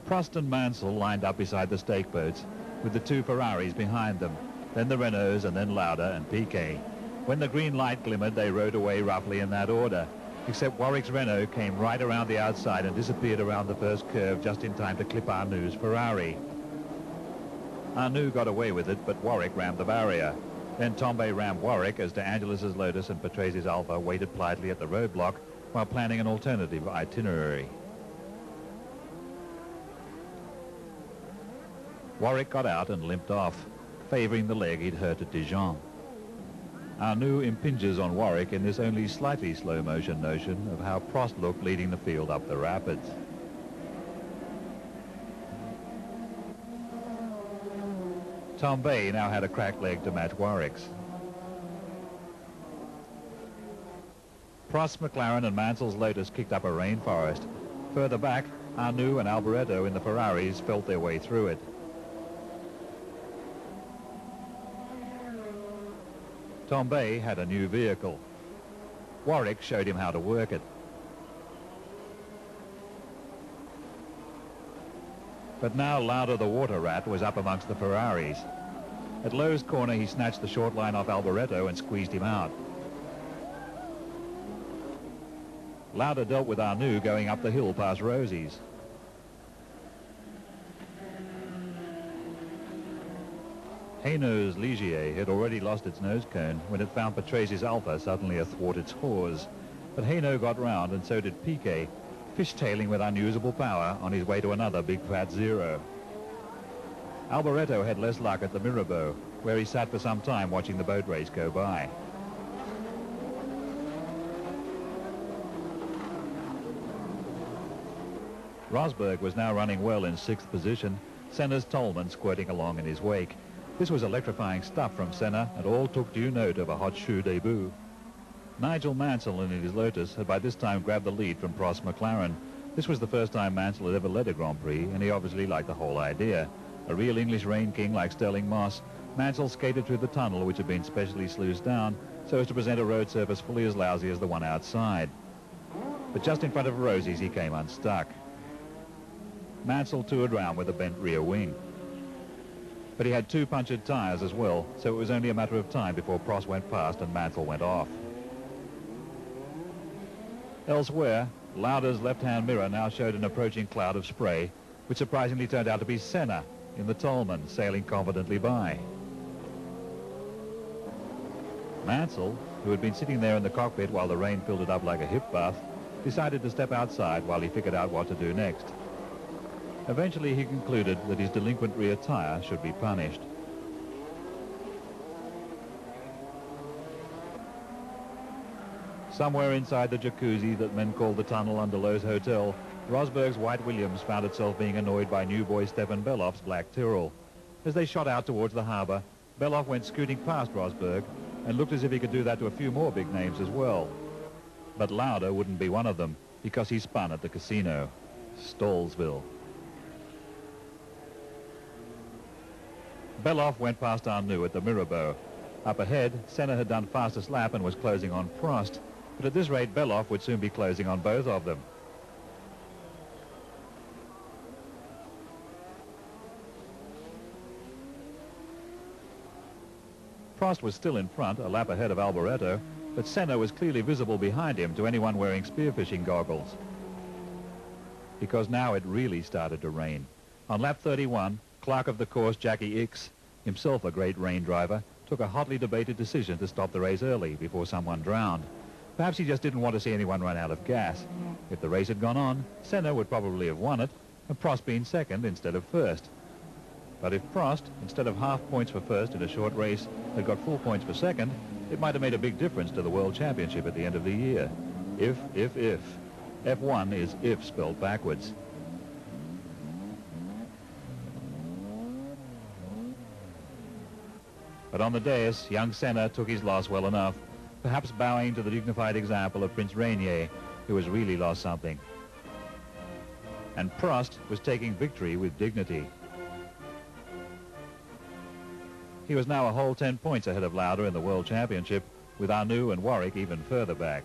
Prost and Mansell lined up beside the stake boats, with the two Ferraris behind them, then the Renaults, and then Lauda and Piquet. When the green light glimmered, they rode away roughly in that order, except Warwick's Renault came right around the outside and disappeared around the first curve just in time to clip Arnoux' Ferrari. Arnoux got away with it, but Warwick rammed the barrier. Then Tambay rammed Warwick as De Angelis's Lotus and Patrese Alpha waited politely at the roadblock while planning an alternative itinerary. Warwick got out and limped off, favouring the leg he'd hurt at Dijon. Arnoux impinges on Warwick in this only slightly slow motion notion of how Prost looked leading the field up the rapids. Tambay now had a cracked leg to match Warwick's. Prost's McLaren and Mansell's Lotus kicked up a rainforest. Further back, Arnoux and Alboreto in the Ferraris felt their way through it. Tambay had a new vehicle. Warwick showed him how to work it. But now Lauda the water rat was up amongst the Ferraris. At Lowe's corner he snatched the short line off Alboreto and squeezed him out. Lauda dealt with Arnoux going up the hill past Rosie's. Hainault's Ligier had already lost its nose cone when it found Patrese's Alpha suddenly athwart its hawse. But Hainault got round, and so did Piquet, fishtailing with unusable power on his way to another big fat zero. Alboreto had less luck at the Mirabeau, where he sat for some time watching the boat race go by. Rosberg was now running well in 6th position, Senna's Tolman squirting along in his wake. This was electrifying stuff from Senna, and all took due note of a hot shoe debut. Nigel Mansell in his Lotus had by this time grabbed the lead from Prost's McLaren. This was the first time Mansell had ever led a Grand Prix, and he obviously liked the whole idea. A real English rain king like Sterling Moss, Mansell skated through the tunnel which had been specially sluiced down so as to present a road surface fully as lousy as the one outside. But just in front of Rosie's he came unstuck. Mansell toured round with a bent rear wing. But he had 2 punctured tyres as well, so it was only a matter of time before Prost went past and Mansell went off. Elsewhere, Lauda's left-hand mirror now showed an approaching cloud of spray, which surprisingly turned out to be Senna in the Tolman, sailing confidently by. Mansell, who had been sitting there in the cockpit while the rain filled it up like a hip bath, decided to step outside while he figured out what to do next. Eventually he concluded that his delinquent rear tyre should be punished. Somewhere inside the jacuzzi that men called the tunnel under Lowe's Hotel, Rosberg's White Williams found itself being annoyed by new boy Stefan Belloff's Black Tyrrell. As they shot out towards the harbour, Belloff went scooting past Rosberg and looked as if he could do that to a few more big names as well. But Lauda wouldn't be one of them, because he spun at the casino, Stallsville. Belloff went past Arnoux at the Mirabeau. Up ahead, Senna had done fastest lap and was closing on Prost, but at this rate Belloff would soon be closing on both of them. Prost was still in front, a lap ahead of Alboreto, but Senna was clearly visible behind him to anyone wearing spearfishing goggles. Because now it really started to rain. On lap 31, clerk of the course Jackie Ickx, himself a great rain driver, took a hotly debated decision to stop the race early before someone drowned. Perhaps he just didn't want to see anyone run out of gas. If the race had gone on, Senna would probably have won it, and Prost been second instead of first. But if Prost, instead of half points for first in a short race, had got full points for second, it might have made a big difference to the World Championship at the end of the year. If. F1 is if spelled backwards. But on the dais, young Senna took his loss well enough, perhaps bowing to the dignified example of Prince Rainier, who has really lost something. And Prost was taking victory with dignity. He was now a whole 10 points ahead of Lauda in the World Championship, with Arnoux and Warwick even further back.